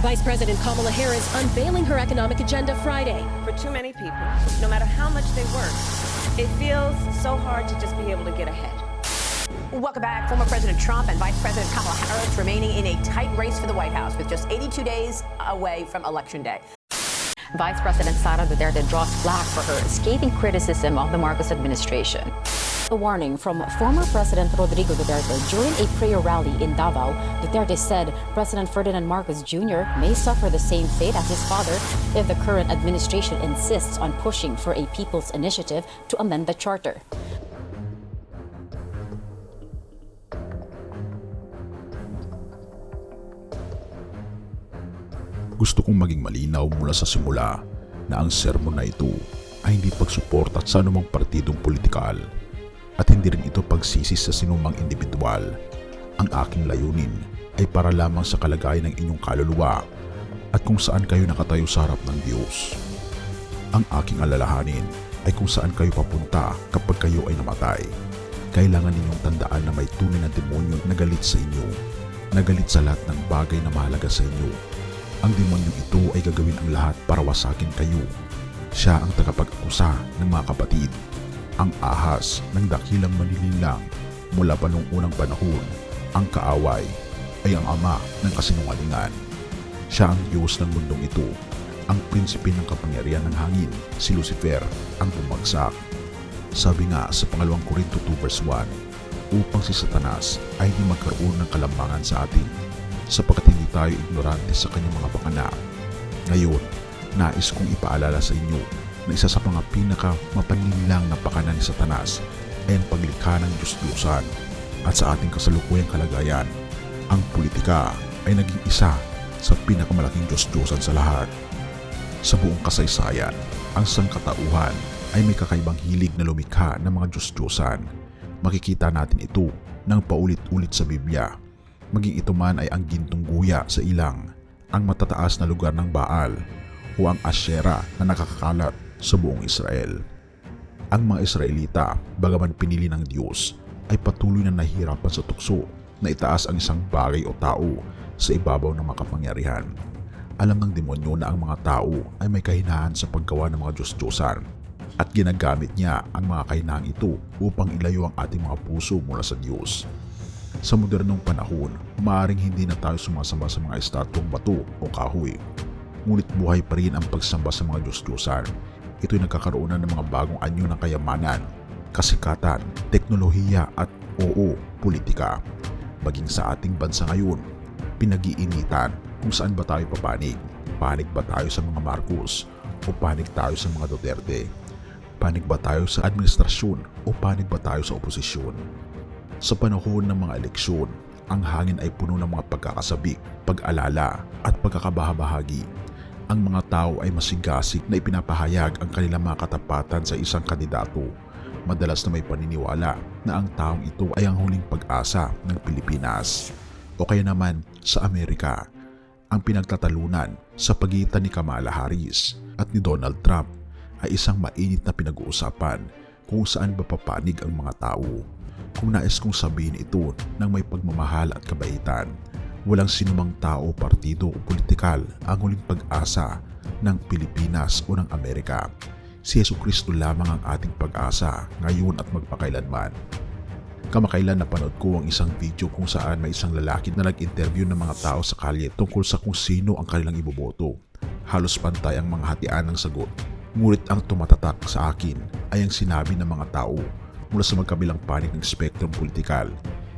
Vice President Kamala Harris unveiling her economic agenda Friday. For too many people, no matter how much they work, it feels so hard to just be able to get ahead. Welcome back. Former President Trump and Vice President Kamala Harris remaining in a tight race for the White House with just 82 days away from Election Day. Vice President Sara Duterte draws flack for her scathing criticism of the Marcos administration. A warning from former President Rodrigo Duterte during a prayer rally in Davao. Duterte said President Ferdinand Marcos Jr. may suffer the same fate as his father if the current administration insists on pushing for a people's initiative to amend the charter. Gusto kong maging malinaw mula sa simula na ang sermon na ito ay hindi pagsuporta sa anumang partidong politikal at hindi rin ito pagsisi sa sinumang individual. Ang aking layunin ay para lamang sa kalagayan ng inyong kaluluwa at kung saan kayo nakatayo sa harap ng Diyos. Ang aking alalahanin ay kung saan kayo papunta kapag kayo ay namatay. Kailangan ninyong tandaan na may tunay na demonyo na galit sa inyo, na galit sa lahat ng bagay na mahalaga sa inyo. Ang demonyong ito ay gagawin ang lahat para wasakin kayo. Siya ang tagapag-akusa ng mga kapatid. Ang ahas ng dakilang manililang mula pa noong unang panahon. Ang kaaway ay ang ama ng kasinungalingan. Siya ang Diyos ng mundong ito. Ang prinsipe ng kapangyarihan ng hangin, si Lucifer, ang bumagsak. Sabi nga sa pangalawang Korinto 2 verse 1, upang si Satanas ay hindi magkaroon ng kalambangan sa atin, sapagkat hindi tayo ignorante sa kanyang mga panganak. Ngayon, nais kong ipaalala sa inyo na isa sa mga pinaka-mapanlinlang na pakana ni Satanas ay ang paglikha ng Diyos-Diyosan. At sa ating kasalukuyang kalagayan, ang politika ay naging isa sa pinakamalaking Diyos-Diyosan sa lahat. Sa buong kasaysayan, ang sangkatauhan ay may kakaibang hilig na lumikha ng mga Diyos-Diyosan. Makikita natin ito ng paulit-ulit sa Biblia. Maging ito man ay ang gintong guya sa ilang, ang matataas na lugar ng Baal, o ang Asyera na nakakakalat sa buong Israel. Ang mga Israelita, bagaman pinili ng Diyos, ay patuloy na nahihirapan sa tukso na itaas ang isang bagay o tao sa ibabaw ng makapangyarihan. Alam ng demonyo na ang mga tao ay may kahinaan sa paggawa ng mga Diyos-Diyosan at ginagamit niya ang mga kahinaan ito upang ilayo ang ating mga puso mula sa Diyos. Sa modernong panahon, maaaring hindi na tayo sumasamba sa mga estatwang bato o kahoy. Ngunit buhay pa rin ang pagsamba sa mga Diyos-Diyosan. Ito'y nagkakaroon ng mga bagong anyo ng kayamanan, kasikatan, teknolohiya at politika. Maging sa ating bansa ngayon, pinag-iinitan kung saan ba tayo papanig. Panig ba tayo sa mga Marcos o panig tayo sa mga Duterte? Panig ba tayo sa administrasyon o panig ba tayo sa oposisyon? Sa panahon ng mga eleksyon, ang hangin ay puno ng mga pagkakasabik, pag-alala at pagkakabahabahagi. Ang mga tao ay masigasig na ipinapahayag ang kanilang mga katapatan sa isang kandidato. Madalas na may paniniwala na ang taong ito ay ang huling pag-asa ng Pilipinas. O kaya naman sa Amerika, ang pinagtatalunan sa pagitan ni Kamala Harris at ni Donald Trump ay isang mainit na pinag-uusapan kung saan ba papanig ang mga tao. Kung nais kong sabihin ito ng may pagmamahal at kabaitan, walang sinumang tao, partido o politikal ang huling pag-asa ng Pilipinas o ng Amerika. Si Jesucristo lamang ang ating pag-asa ngayon at magpakailanman. Kamakailan napanood ko ang isang video kung saan may isang lalaki na nag-interview ng mga tao sa kalye tungkol sa kung sino ang kanilang iboboto. Halos pantay ang mga hatian ng sagot. Ngunit ang tumatatak sa akin ay ang sinabi ng mga tao mula sa magkabilang panig ng spektrum politikal.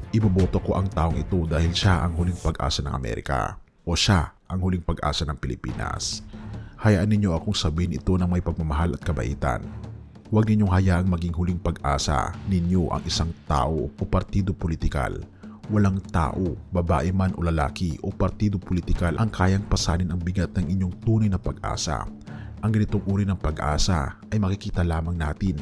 Iboboto ko ang taong ito dahil siya ang huling pag-asa ng Amerika o siya ang huling pag-asa ng Pilipinas. Hayaan ninyo akong sabihin ito ng may pagmamahal at kabaitan. Huwag ninyong hayaang maging huling pag-asa ninyo ang isang tao o partido politikal. Walang tao, babae man o lalaki o partido politikal ang kayang pasanin ang bigat ng inyong tunay na pag-asa. Ang ganitong uri ng pag-asa ay makikita lamang natin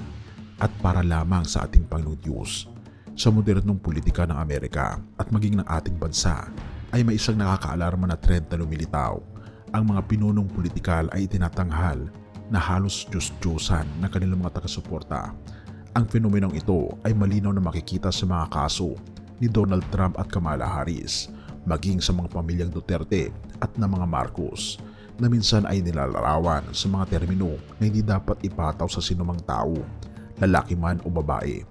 at para lamang sa ating Panginoong Diyos. Sa modernong politika ng Amerika at maging ng ating bansa ay may isang nakakaalarma na trend na lumilitaw. Ang mga pinunong politikal ay itinatanghal na halos Diyos-Diyosan ng kanilang mga taga-suporta. Ang fenomenong ito ay malinaw na makikita sa mga kaso ni Donald Trump at Kamala Harris. maging sa mga pamilyang Duterte at ng mga Marcos, na minsan ay nilalarawan sa mga termino na hindi dapat ipataw sa sinumang tao, lalaki man o babae.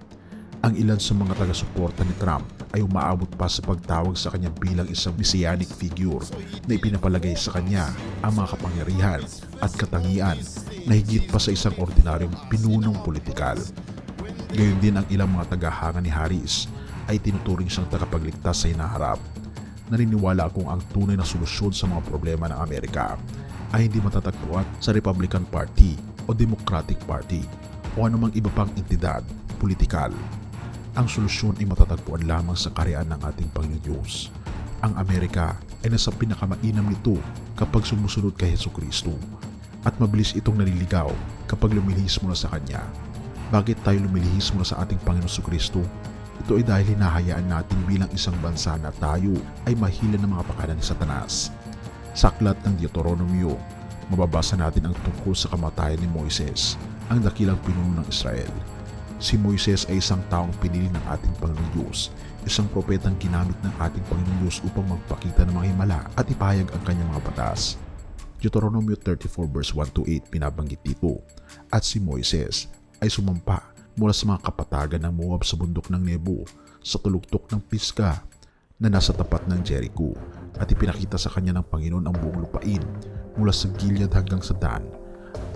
Ang ilan sa mga taga-suporta ni Trump ay umaabot pa sa pagtawag sa kanya bilang isang messianic figure na ipinapalagay sa kanya ang mga kapangyarihan at katangian na higit pa sa isang ordinaryong pinunong politikal. Gayon din ang ilang mga tagahanga ni Harris ay tinuturing siyang tagapagligtas sa hinaharap. Naniniwala akong ang tunay na solusyon sa mga problema ng Amerika ay hindi matatagpuan sa Republican Party o Democratic Party o anumang iba pang entidad politikal. Ang solusyon ay matatagpuan lamang sa kaharian ng ating Panginoon Diyos. Ang Amerika ay nasa pinakamainam nito kapag sumusunod kay Hesukristo at mabilis itong naliligaw kapag lumilihis mula sa Kanya. Bakit tayo lumilihis mula sa ating Panginoon Hesukristo? Ito ay dahil hinahayaan natin bilang isang bansa na tayo ay mahila ng mga pakanan ni Satanas. Sa aklat ng Deuteronomio, mababasa natin ang tungkol sa kamatayan ni Moises, ang dakilang pinuno ng Israel. Si Moises ay isang taong pinili ng ating Panginoon Diyos, isang propetang ginamit ng ating Panginoon Diyos upang magpakita ng mga himala at ipahayag ang kanyang mga batas. Deuteronomio 34 verse 1-8 pinabanggit dito, at si Moises ay sumampa mula sa mga kapatagan ng Moab sa bundok ng Nebo sa tulugtok ng Pisga na nasa tapat ng Jericho, at ipinakita sa kanya ng Panginoon ang buong lupain mula sa Gilead hanggang sa Dan,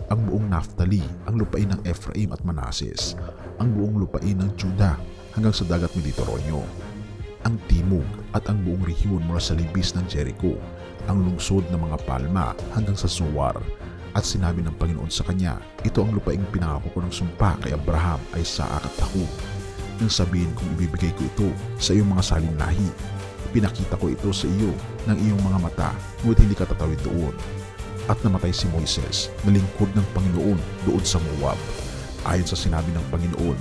ang buong Naphtali, ang lupain ng Ephraim at Manases, ang buong lupain ng Judah hanggang sa dagat Mediteraneo, ang timog at ang buong rehiyon mula sa libis ng Jericho, ang lungsod ng mga palma hanggang sa Zoar. At sinabi ng Panginoon sa kanya, ito ang lupaing pinangako ko ng sumpa kay Abraham, Isaac at Jacob, nang sabihin kong ibibigay ko ito sa iyong mga saling lahi. Pinakita ko ito sa iyo ng iyong mga mata, ngunit hindi ka tatawid doon. At namatay si Moises na lingkod ng Panginoon doon sa Moab. Ayon sa sinabi ng Panginoon,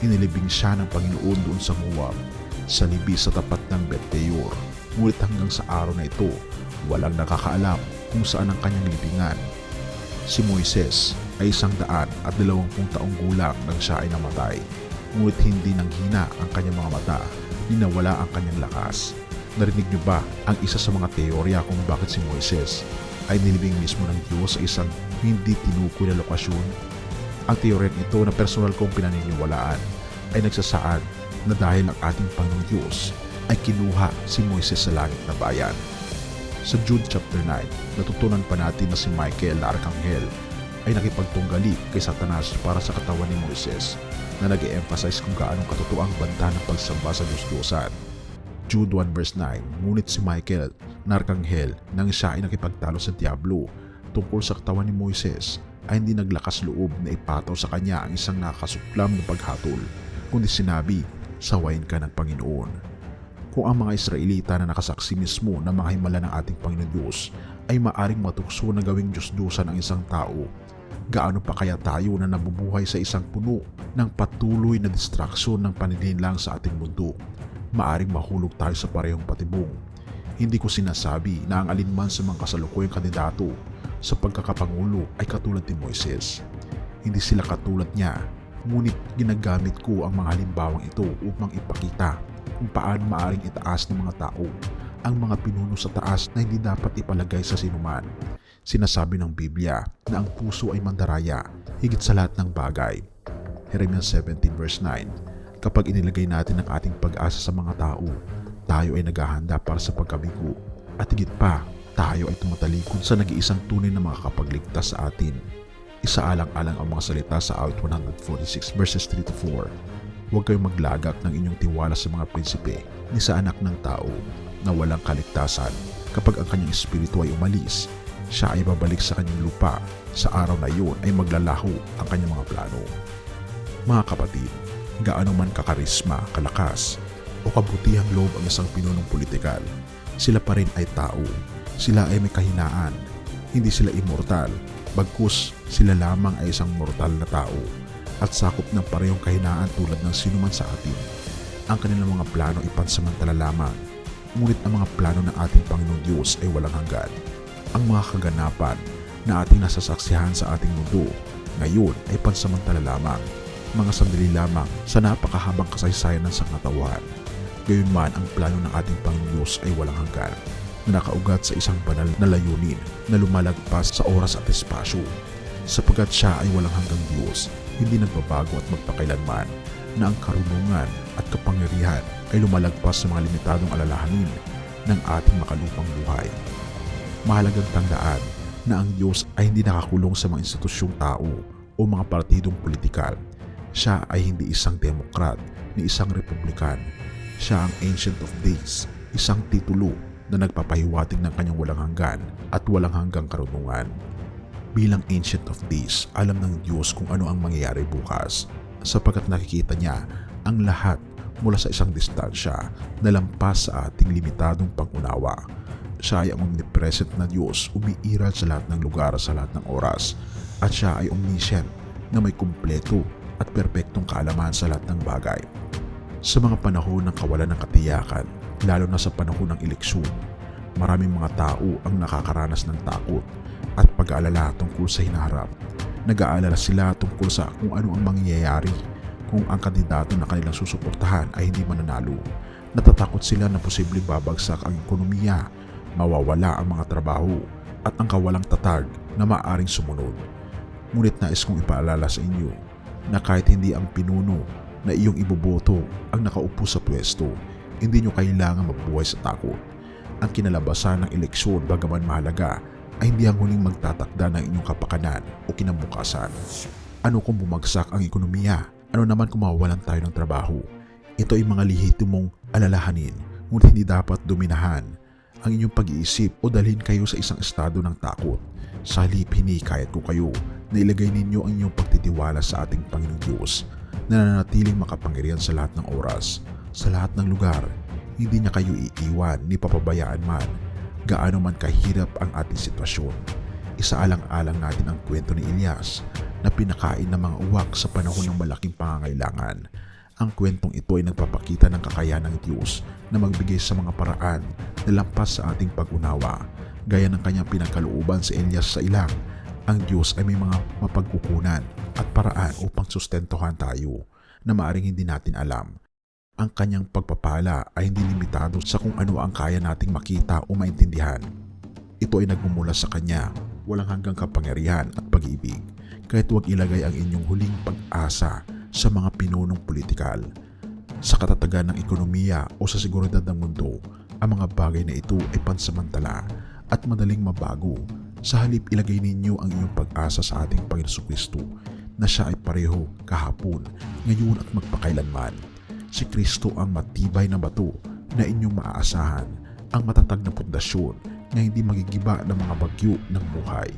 inilibing siya ng Panginoon doon sa Moab, sa libis sa tapat ng Bet-peor. Ngunit hanggang sa araw na ito, walang nakakaalam kung saan ang kanyang libingan. Si Moises ay 120 taong gulang nang siya ay namatay, ngunit hindi nanghina ang kanyang mga mata, ni nawala ang kanyang lakas. Narinig niyo ba ang isa sa mga teorya kung bakit si Moises ay nilibing mismo ng Diyos sa isang hindi tinukoy na lokasyon? Ang teoryang ito na personal kong pinaniniwalaan ay nagsasaad na dahil ang ating Panginoong Diyos ay kinuha si Moises sa langit na bayan. Sa Jude chapter 9, natutunan pa natin na si Michael na Arkanghel ay nakipagtunggali kay Satanas para sa katawan ni Moises, na nag-e-emphasize kung gaano katotoang banta ng pagsamba sa Diyos-Diyosan. Jude 1 verse 9, ngunit si Michael na Arkanghel nang siya ay nakipagtalo sa Diablo tungkol sa katawan ni Moises ay hindi naglakas loob na ipataw sa kanya ang isang nakasuklam na paghatol, kundi sinabi, sawayin ka ng Panginoon. Kung ang mga Israelita na nakasaksi mismo ng mga himala ng ating Panginoon Diyos ay maaring matukso na gawing Diyos-Diyosan ang isang tao, gaano pa kaya tayo na nabubuhay sa isang puno ng patuloy na distraksyon ng panininlang sa ating mundo? Maaring mahulog tayo sa parehong patibong. Hindi ko sinasabi na ang alinman sa mga kasalukuyang kandidato sa pagkakapangulo ay katulad ni Moises. Hindi sila katulad niya, ngunit ginagamit ko ang mga halimbawang ito upang ipakita kung paano maaring itaas ng mga tao ang mga pinuno sa taas na hindi dapat ipalagay sa sinuman. Sinasabi ng Biblia na ang puso ay mandaraya higit sa lahat ng bagay. Jeremiah 17 verse 9, kapag inilagay natin ang ating pag-asa sa mga tao, tayo ay naghahanda para sa pagkabigo. At higit pa, tayo ay tumatalikod sa nag-iisang tunay na makakapagligtas sa atin. Isaalang-alang ang mga salita sa awit 146 verses 3-4. Huwag kayong maglagak ng inyong tiwala sa mga prinsipe ni sa anak ng tao na walang kaligtasan. Kapag ang kanyang espiritu ay umalis, siya ay babalik sa kanyang lupa. Sa araw na iyon ay maglalaho ang kanyang mga plano. Mga kapatid, gaano man kakarisma, kalakas, o kabutihang loob ang isang pinunong politikal, sila pa rin ay tao. Sila ay may kahinaan. Hindi sila immortal, bagkus sila lamang ay isang mortal na tao at sakop ng parehong kahinaan tulad ng sinuman sa atin. Ang kanilang mga plano ay pansamantala lamang, ngunit ang mga plano ng ating Panginoong Diyos ay walang hanggan. Ang mga kaganapan na ating nasasaksihan sa ating mundo ngayon ay pansamantala lamang, mga sandali lamang sa napakahabang kasaysayan ng sangatawan. Gayunman, ang plano ng ating Panginoong Diyos ay walang hanggan, na nakaugat sa isang banal na layunin na lumalagpas sa oras at espasyo. Sapagkat siya ay walang hanggang Diyos, hindi nagbabago at magpakailanman, na ang karunungan at kapangyarihan ay lumalagpas sa mga limitadong alalahanin ng ating makalupang buhay. Mahalagang tandaan na ang Diyos ay hindi nakakulong sa mga institusyong tao o mga partidong politikal. Siya ay hindi isang demokrat ni isang republikan. Siya ang Ancient of Days, isang titulo na nagpapahiwatig ng kanyang walang hanggan at walang hanggang karunungan. Bilang Ancient of Days, alam ng Diyos kung ano ang mangyayari bukas, sapagkat nakikita niya ang lahat mula sa isang distansya na lampas sa ating limitadong pangunawa. Siya ay ang omnipresent na Diyos, umiiral sa lahat ng lugar sa lahat ng oras, at siya ay omniscient na may kumpleto at perpektong kaalaman sa lahat ng bagay. Sa mga panahon ng kawalan ng katiyakan, lalo na sa panahon ng eleksyon, maraming mga tao ang nakakaranas ng takot at pag-aalala tungkol sa hinaharap. Nag-aalala sila tungkol sa kung ano ang mangyayari kung ang kandidato na kanilang susuportahan ay hindi mananalo. Natatakot sila na posibleng babagsak ang ekonomiya, mawawala ang mga trabaho, at ang kawalang tatag na maaaring sumunod. Ngunit nais kong ipaalala sa inyo na kahit hindi ang pinuno na iyong iboboto ang nakaupo sa pwesto, hindi nyo kailangan mabuhay sa takot. Ang kinalabasan ng eleksyon, bagaman mahalaga, ay hindi ang huling magtatakda ng inyong kapakanan o kinabukasan. Ano kung bumagsak ang ekonomiya? Ano naman kung mawawalan tayo ng trabaho? Ito ay mga lehitimong alalahanin, ngunit hindi dapat dominahan ang inyong pag-iisip o dalhin kayo sa isang estado ng takot. Sa halip, hinikayat ko kayo na ilagay ninyo ang inyong pagtitiwala sa ating Panginoong Diyos na nananatiling makapangyarihan sa lahat ng oras, sa lahat ng lugar. Hindi niya kayo iiwan ni papabayaan man, gaano man kahirap ang ating sitwasyon. Isaalang-alang natin ang kwento ni Elias na pinakain ng mga uwak sa panahon ng malaking pangangailangan. Ang kwentong ito ay nagpapakita ng kakayahan ng Diyos na magbigay sa mga paraan na lampas sa ating pag-unawa. Gaya ng kanyang pinagkalooban sa Elias sa ilang, ang Diyos ay may mga mapagkukunan at paraan upang sustentuhan tayo na maaaring hindi natin alam. Ang kanyang pagpapala ay hindi limitado sa kung ano ang kaya nating makita o maintindihan. Ito ay nagmumula sa kanya, walang hanggang kapangyarihan at pag-ibig. Kahit huwag ilagay ang inyong huling pag-asa sa mga pinunong politikal, sa katatagan ng ekonomiya o sa seguridad ng mundo. Ang mga bagay na ito ay pansamantala at madaling mabago. Sa halip, ilagay ninyo ang inyong pag-asa sa ating Panginoon Kristo na siya ay pareho kahapon, ngayon at magpakailanman. Si Kristo ang matibay na bato na inyong maaasahan, ang matatag na pundasyon na hindi magigiba ng mga bagyo ng buhay.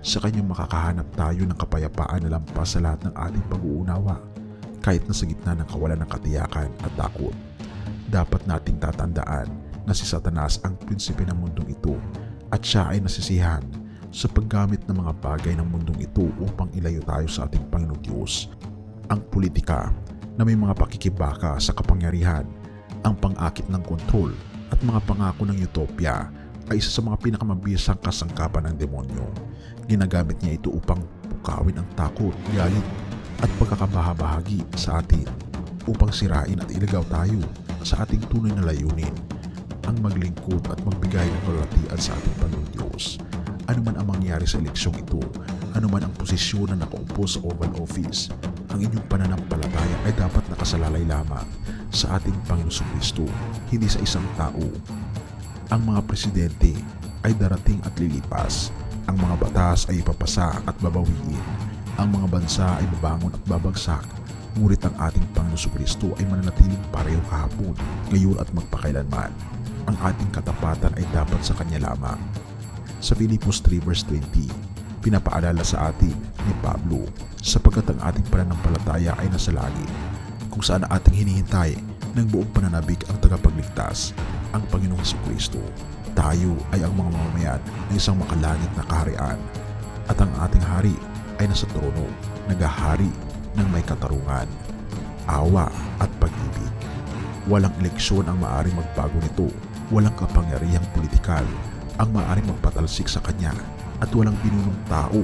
Sa kanyang makakahanap tayo ng kapayapaan na lampas sa lahat ng ating pag-uunawa, kahit na sa gitna ng kawalan ng katiyakan at takot. Dapat nating tatandaan na si Satanas ang prinsipe ng mundong ito at siya ay nasisihan sa paggamit ng mga bagay ng mundong ito upang ilayo tayo sa ating Panginoong Diyos. Ang politika na may mga pakikibaka sa kapangyarihan, ang pang-akit ng kontrol at mga pangako ng utopia ay isa sa mga pinakamabisang kasangkapan ng demonyo. Ginagamit niya ito upang pukawin ang takot, galit at pagkakabahabahagi sa atin upang sirain at ilagaw tayo sa ating tunay na layunin, ang maglingkod at magbigay ng kalulatian sa ating Panginoong Diyos. Ano man ang mangyari sa eleksyong ito, ano man ang posisyon na nakaupo sa Oval Office, ang inyong pananampalataya ay dapat nakasalalay lamang sa ating Panginoong Kristo, hindi sa isang tao. Ang mga presidente ay darating at lilipas. Ang mga batas ay ipapasa at babawiin. Ang mga bansa ay babangon at babagsak. Ngunit ang ating Panginoong Kristo ay mananatiling pareho kahapon, ngayon at magpakailanman. Ang ating katapatan ay dapat sa Kanya lamang. Sa Filipos 3 verse 20, pinapaalala sa atin ni Pablo, sapagkat ang ating pananampalataya ay nasa langit, kung saan ating hinihintay ng buong pananabik ang tagapagligtas, ang Panginoong Kristo. Tayo ay ang mga mamamayan ng isang makalangit na kaharian, at ang ating hari ay nasa trono, naghahari ng may katarungan, awa at pag-ibig. Walang eleksyon ang maaaring magbago nito, walang kapangyarihang politikal ang maaaring magpatalsik sa Kanya, at walang pinunong tao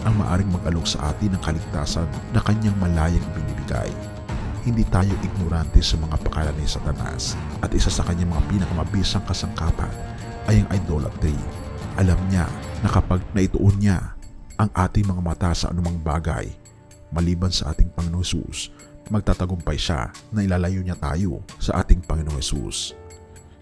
ang maaaring mag-alok sa atin ng kaligtasan na Kanyang malayang binibigay. Hindi tayo ignorante sa mga pakala ni Satanas at isa sa kanyang mga pinakamabisang kasangkapan ay ang idolatry. Alam niya na kapag naituon niya ang ating mga mata sa anumang bagay, maliban sa ating Panginoong Hesus, magtatagumpay siya na ilalayo niya tayo sa ating Panginoong Hesus.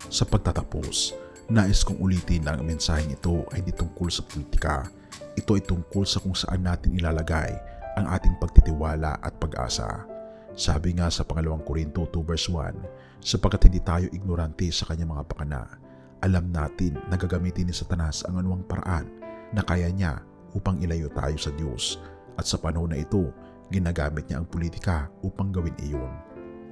Sa pagtatapos, nais kong ulitin na ang mensaheng ito ay hindi tungkol sa politika. Ito ay tungkol sa kung saan natin ilalagay ang ating pagtitiwala at pag-asa. Sabi nga sa 2 Korinto 2 verse 1, sapagkat hindi tayo ignorante sa kanyang mga pakana, alam natin na gagamitin ni Satanas ang anumang paraan na kaya niya upang ilayo tayo sa Diyos, at sa panahon na ito, ginagamit niya ang politika upang gawin iyon.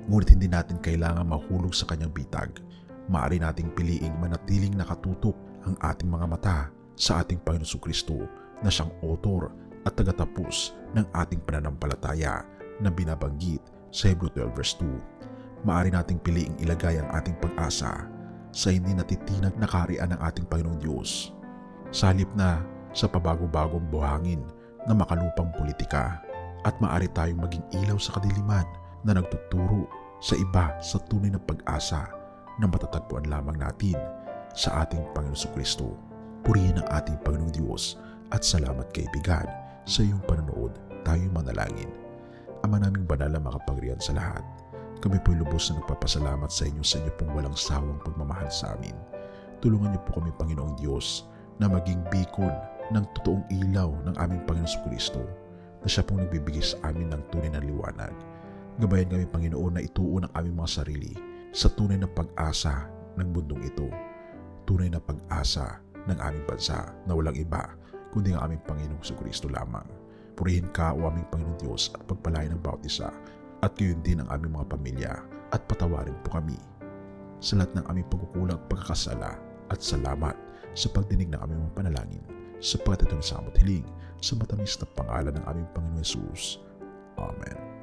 Ngunit hindi natin kailangan mahulog sa kanyang bitag. Maaari nating piliing manatiling nakatutok ang ating mga mata sa ating Panginoon Jesucristo na siyang author at tagatapos ng ating pananampalataya na binabanggit sa Hebrew 12 verse 2. Maaari nating piliing ilagay ang ating pag-asa sa hindi natitinag na kaharian ng ating Panginoong Diyos, sa halip na sa pabago-bagong buhangin na makalupang politika, at maaari tayong maging ilaw sa kadiliman na nagtuturo sa iba sa tunay na pag-asa na matatagpuan lamang natin sa ating Panginoong Jesucristo. Purihin ang ating Panginoong Diyos at salamat kaibigan sa iyong panonood. Tayo manalangin. Ama naming banal na makapangyarihan sa lahat, kami po'y lubos na nagpapasalamat sa inyo pong walang sawang pagmamahal sa amin. Tulungan niyo po kami, Panginoong Diyos, na maging beacon ng totoong ilaw ng aming Panginoong Jesucristo, na siya pong nagbibigay sa amin ng tunay na liwanag. Gabayan kami, Panginoon, na ituon ang aming mga sarili sa tunay na pag-asa ng mundong ito, tunay na pag-asa ng aming bansa na walang iba kundi ang aming Panginoong Jesucristo lamang. Purihin ka, o aming Panginoong Diyos, at pagpalain ng bawat isa, at gayon din ang aming mga pamilya, at patawarin po kami sa lahat ng aming pagkukulang at pagkakasala, at salamat sa pagdinig ng aming mga panalangin, sapagkat ito ang samot hiling sa matamis na pangalan ng aming Panginoong Hesus. Amen.